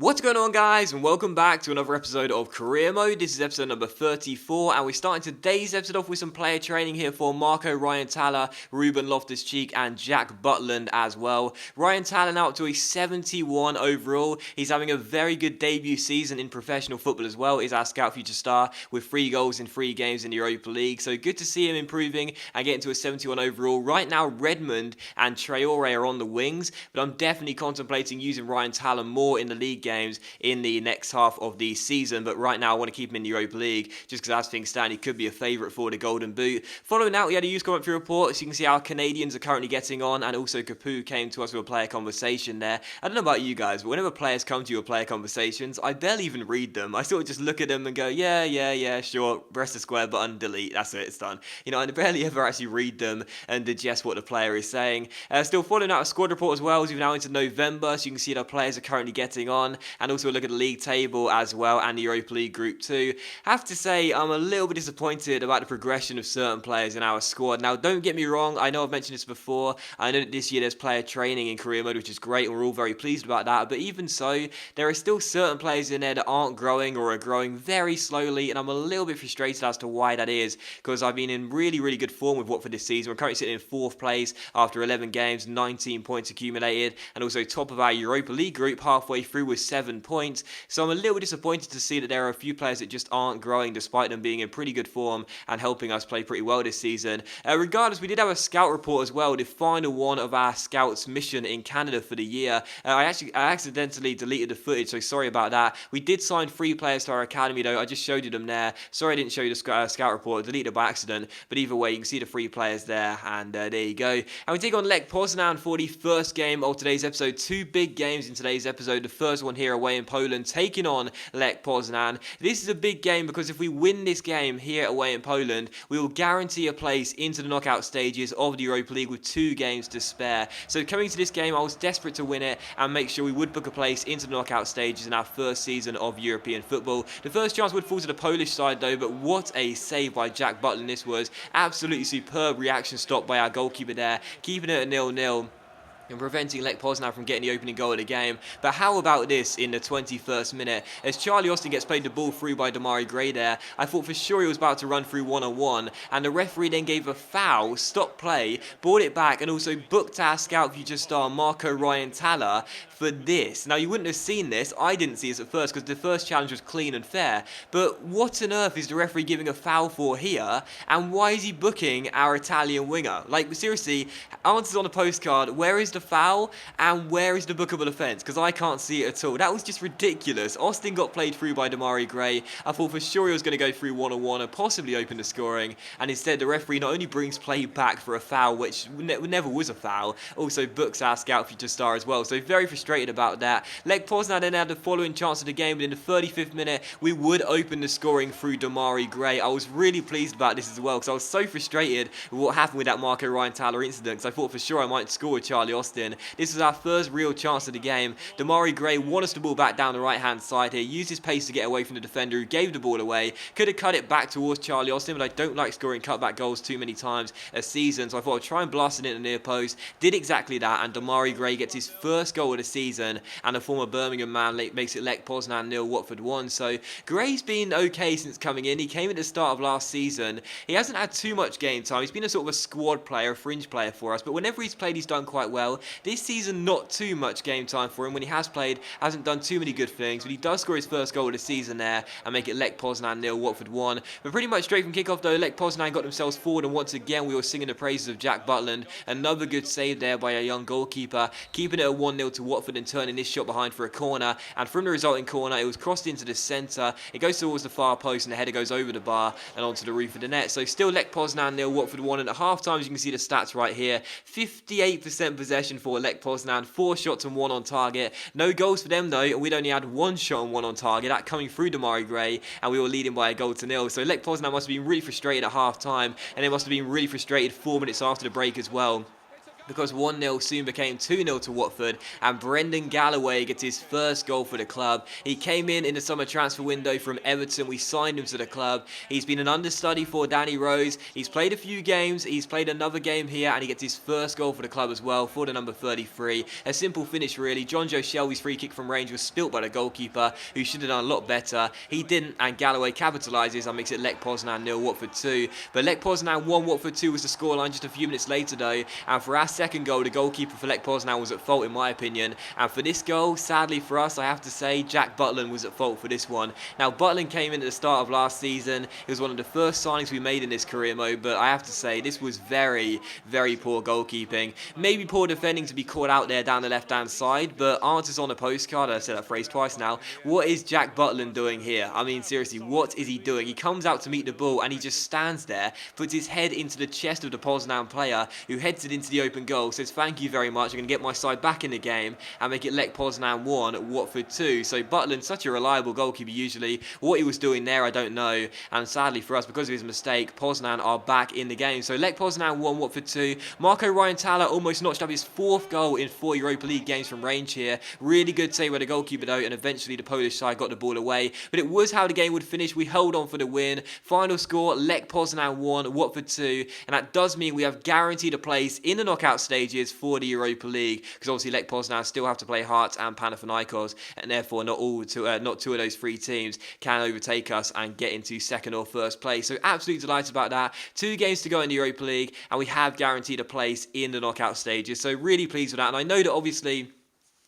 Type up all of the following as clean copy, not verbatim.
What's going on, guys, and welcome back to another episode of Career Mode. This is episode number 34, and we're starting today's episode off with some player training here for Marco Ryan Talla, Ruben Loftus-Cheek, and Jack Butland as well. Ryan Talla now up to a 71 overall. He's having a very good debut season in professional football as well. He's our Scout Future Star with 3 goals in 3 games in the Europa League, so good to see him improving and getting to a 71 overall. Right now, Redmond and Traore are on the wings, but I'm definitely contemplating using Ryan Talla more in the league games in the next half of the season, but right now I want to keep him in the Europa League just because as things stand he could be a favourite for the Golden Boot. Following that, we had a youth commentary report, so you can see how Canadians are currently getting on, and also Capu came to us with a player conversation there. I don't know about you guys, but whenever players come to you with player conversations, I barely even read them. I sort of just look at them and go, yeah, sure, press the square button, delete, that's it, it's done. You know, I barely ever actually read them and digest what the player is saying. Still following out a squad report as well, as we're now into November, so you can see that players are currently getting on, and also look at the league table as well and the Europa League Group 2. Have to say I'm a little bit disappointed about the progression of certain players in our squad. Now, don't get me wrong, I know I've mentioned this before. I know that this year there's player training in career mode, which is great, and we're all very pleased about that, but even so, there are still certain players in there that aren't growing or are growing very slowly, and I'm a little bit frustrated as to why that is, because I've been in really good form with Watford this season. We're currently sitting in 4th place after 11 games, 19 points accumulated, and also top of our Europa League group halfway through with 7 points. So I'm a little disappointed to see that there are a few players that just aren't growing despite them being in pretty good form and helping us play pretty well this season. Regardless, we did have a scout report as well, the final one of our scouts mission in Canada for the year. I accidentally deleted the footage, so sorry about that. We did sign 3 players to our academy though. I just showed you them there. Sorry I didn't show you the scout report, deleted it by accident, but either way you can see the 3 players there, and there you go. And we take on Lech Poznan for the first game of today's episode. 2 big games in today's episode. The first one here away in Poland, taking on Lech Poznan. This is a big game because if we win this game here away in Poland, we will guarantee a place into the knockout stages of the Europa League with 2 games to spare. So coming to this game, I was desperate to win it and make sure we would book a place into the knockout stages in our first season of European football. The first chance would fall to the Polish side though, but what a save by Jack Butland this was. Absolutely superb reaction stop by our goalkeeper there, keeping it at 0-0. And preventing Lech Poznan from getting the opening goal of the game. But how about this in the 21st minute? As Charlie Austin gets played the ball through by Damari Gray there, I thought for sure he was about to run through one-on-one, and the referee then gave a foul, stopped play, brought it back, and also booked our Scout Future Star Marco Ryan Talla for this. Now, you wouldn't have seen this, I didn't see this at first, because the first challenge was clean and fair, but what on earth is the referee giving a foul for here, and why is he booking our Italian winger? Like, seriously, answers on a postcard, where is the foul and where is the bookable offence? Because I can't see it at all. That was just ridiculous. Austin got played through by Damari Gray. I thought for sure he was going to go through one-on-one and possibly open the scoring, and instead the referee not only brings play back for a foul, which never was a foul, also books our Scout Future Star as well. So very frustrated about that. Lech Poznan then had the following chance of the game, but in the 35th minute we would open the scoring through Damari Gray. I was really pleased about this as well because I was so frustrated with what happened with that Marco Ryan Talla incident, because I thought for sure I might score with Charlie Austin. This was our first real chance of the game. Damari Gray won us the ball back down the right-hand side here, used his pace to get away from the defender who gave the ball away. Could have cut it back towards Charlie Austin, but I don't like scoring cutback goals too many times a season, so I thought I'd try and blast it into the near post. Did exactly that, and Damari Gray gets his first goal of the season, and the former Birmingham man makes it Lech Poznan 0, Watford 1. So Gray's been okay since coming in. He came at the start of last season. He hasn't had too much game time. He's been a sort of a squad player, a fringe player for us, but whenever he's played, he's done quite well. This season, not too much game time for him. When he has played, hasn't done too many good things, but he does score his first goal of the season there and make it Lech Poznan 0, Watford 1. But pretty much straight from kickoff though, Lech Poznan got themselves forward, and once again we were singing the praises of Jack Butland. Another good save there by a young goalkeeper, keeping it at 1-0 to Watford and turning this shot behind for a corner. And from the resulting corner, it was crossed into the centre. It goes towards the far post, and the header goes over the bar and onto the roof of the net. So still Lech Poznan 0, Watford 1. And at half time, as you can see the stats right here, 58% possession for Lech Poznan, 4 shots and 1 on target. No goals for them though, and we'd only had 1 shot and 1 on target, that coming through Damari Gray, and we were leading by a goal to 0. So Lech Poznan must have been really frustrated at half time, and they must have been really frustrated 4 minutes after the break as well. because 1-0 soon became 2-0 to Watford, and Brendan Galloway gets his first goal for the club. He came in the summer transfer window from Everton. We signed him to the club. He's been an understudy for Danny Rose. He's played a few games. He's played another game here, and he gets his first goal for the club as well for the number 33. A simple finish, really. John Joe Shelby's free kick from range was spilt by the goalkeeper, who should have done a lot better. He didn't, and Galloway capitalises and makes it Lech Poznan 0, Watford 2. But Lech Poznan 1, Watford 2 was the scoreline just a few minutes later, though, and for our second goal, the goalkeeper for Lech Poznan was at fault, in my opinion. And for this goal, sadly for us, I have to say, Jack Butland was at fault for this one. Now, Butland came in at the start of last season. He was one of the first signings we made in this career mode, but I have to say, this was very, very poor goalkeeping. Maybe poor defending to be caught out there down the left-hand side, but answers on a postcard. I've said that phrase twice now. What is Jack Butland doing here? I mean, seriously, what is he doing? He comes out to meet the ball, and he just stands there, puts his head into the chest of the Poznan player, who heads it into the open goal, says, "Thank you very much, I'm going to get my side back in the game," and make it Lech Poznan 1, Watford 2. So Butland, such a reliable goalkeeper usually. What he was doing there, I don't know. And sadly for us, because of his mistake, Poznan are back in the game. So Lech Poznan 1, Watford 2. Marco Ryan-Tala almost notched up his 4th goal in 4 Europa League games from range here. Really good save by the goalkeeper though, and eventually the Polish side got the ball away. But it was how the game would finish. We held on for the win. Final score, Lech Poznan 1, Watford 2. And that does mean we have guaranteed a place in the knockout stages for the Europa League, because obviously Lech Poznan still have to play Hearts and Panathinaikos, and therefore not two of those 3 teams can overtake us and get into second or first place. So absolutely delighted about that. 2 games to go in the Europa League, and we have guaranteed a place in the knockout stages. So really pleased with that. And I know that obviously,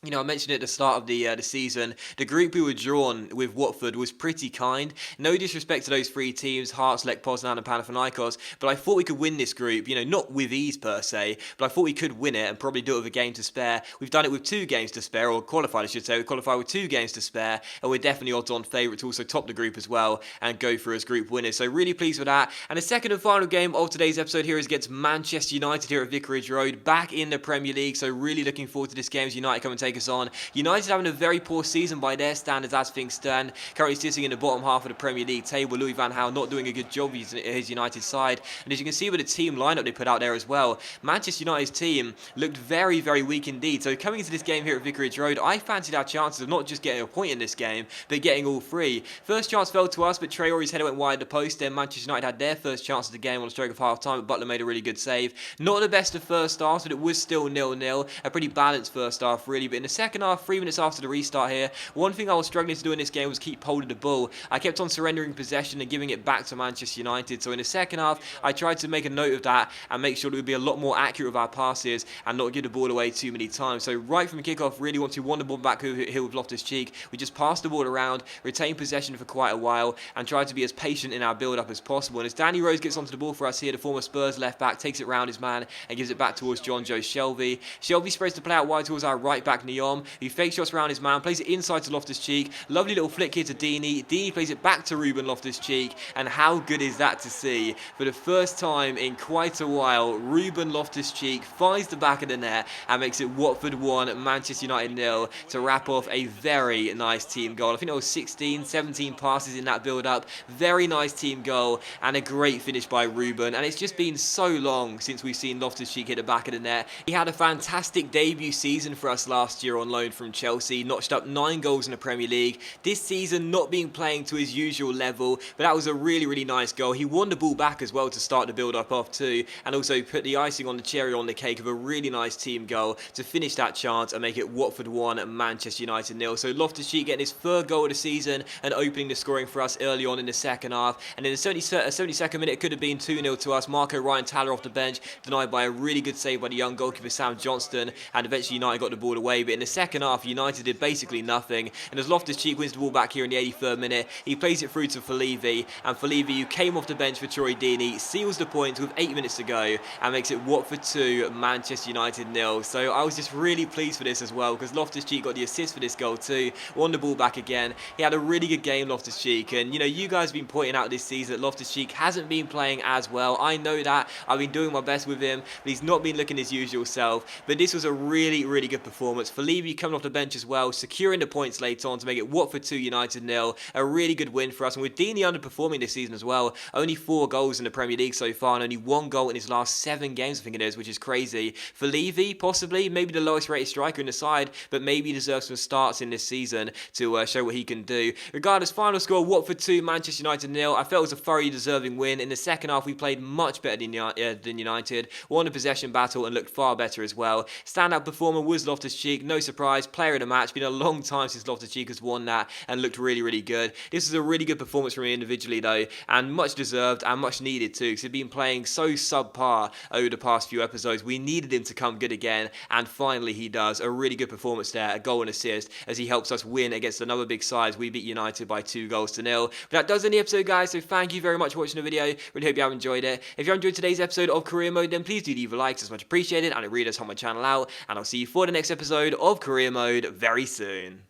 you know, I mentioned at the start of the season, the group we were drawn with Watford was pretty kind. No disrespect to those 3 teams, Hearts, Lech Poznan and Panathinaikos, but I thought we could win this group, you know, not with ease per se, but I thought we could win it and probably do it with a game to spare. We've done it with 2 games to spare, or qualified I should say. We qualified with 2 games to spare, and we're definitely odds-on favourite to also top the group as well and go through as group winners. So really pleased with that. And the second and final game of today's episode here is against Manchester United here at Vicarage Road, back in the Premier League. So really looking forward to this game as United come and take us on. United having a very poor season by their standards as things stand. Currently sitting in the bottom half of the Premier League table. Louis van Gaal not doing a good job with his United side. And as you can see with the team lineup they put out there as well, Manchester United's team looked very, very weak indeed. So coming into this game here at Vicarage Road, I fancied our chances of not just getting a point in this game, but getting all 3. First chance fell to us, but Traore's header went wide of the post. Then Manchester United had their first chance of the game on the stroke of half time, but Butler made a really good save. Not the best of first half, but it was still 0-0. A pretty balanced first half really. But in the second half, 3 minutes after the restart here, one thing I was struggling to do in this game was keep hold of the ball. I kept on surrendering possession and giving it back to Manchester United. So in the second half, I tried to make a note of that and make sure that we'd be a lot more accurate with our passes and not give the ball away too many times. So right from the kickoff, really once we won the ball back here with Loftus-Cheek, we just passed the ball around, retained possession for quite a while, and tried to be as patient in our build-up as possible. And as Danny Rose gets onto the ball for us here, the former Spurs left-back takes it round his man and gives it back towards John Joe Shelby. Shelby spreads the play out wide towards our right-back Neom, who fake shots around his man, plays it inside to Loftus-Cheek. Lovely little flick here to Deeney. Deeney plays it back to Ruben Loftus-Cheek, and how good is that to see? For the first time in quite a while, Ruben Loftus-Cheek finds the back of the net and makes it Watford 1, Manchester United 0 to wrap off a very nice team goal. I think there was 16, 17 passes in that build-up. Very nice team goal and a great finish by Ruben. And it's just been so long since we've seen Loftus-Cheek hit the back of the net. He had a fantastic debut season for us last year on loan from Chelsea, notched up 9 goals in the Premier League. This season not being playing to his usual level, but that was a really, really nice goal. He won the ball back as well to start the build-up off too, and also put the icing on the cherry on the cake of a really nice team goal to finish that chance and make it Watford 1, Manchester United 0. So Loftus-Cheek getting his 3rd goal of the season and opening the scoring for us early on in the second half. And in the 72nd minute, it could have been 2-0 to us. Marco Ryan-Tala off the bench, denied by a really good save by the young goalkeeper Sam Johnston, and eventually United got the ball away. But in the second half, United did basically nothing. And as Loftus-Cheek wins the ball back here in the 83rd minute, he plays it through to Felivi, and Felivi, who came off the bench for Troy Deeney, seals the points with 8 minutes to go and makes it Watford 2, Manchester United 0. So I was just really pleased for this as well, because Loftus-Cheek got the assist for this goal too, won the ball back again. He had a really good game, Loftus-Cheek, and you know, you guys have been pointing out this season that Loftus-Cheek hasn't been playing as well. I know that. I've been doing my best with him, but he's not been looking his usual self. But this was a really, really good performance. Felipe coming off the bench as well, securing the points late on to make it Watford 2, United 0. A really good win for us, and with Deeney underperforming this season as well. Only 4 goals in the Premier League so far, and only 1 goal in his last 7 games, I think it is, which is crazy. Felipe, possibly, maybe the lowest rated striker in the side, but maybe he deserves some starts in this season to show what he can do. Regardless, final score, Watford 2, Manchester United 0. I felt it was a thoroughly deserving win. In the second half, we played much better than United, won the possession battle and looked far better as well. Standout performer was Loftus-Cheek, no surprise, player of the match. Been a long time since Loftus-Cheek has won that and looked really, really good. This is a really good performance from him individually though, and much deserved and much needed too, because he'd been playing so subpar over the past few episodes. We needed him to come good again, and finally he does. A really good performance there, a goal and assist, as he helps us win against another big side. We beat United by 2-0. But that does end the episode, guys, so thank you very much for watching the video. Really hope you have enjoyed it. If you enjoyed today's episode of Career Mode, then please do leave a like, it's much appreciated, and it really does help my channel out. And I'll see you for the next episode of Career Mode very soon.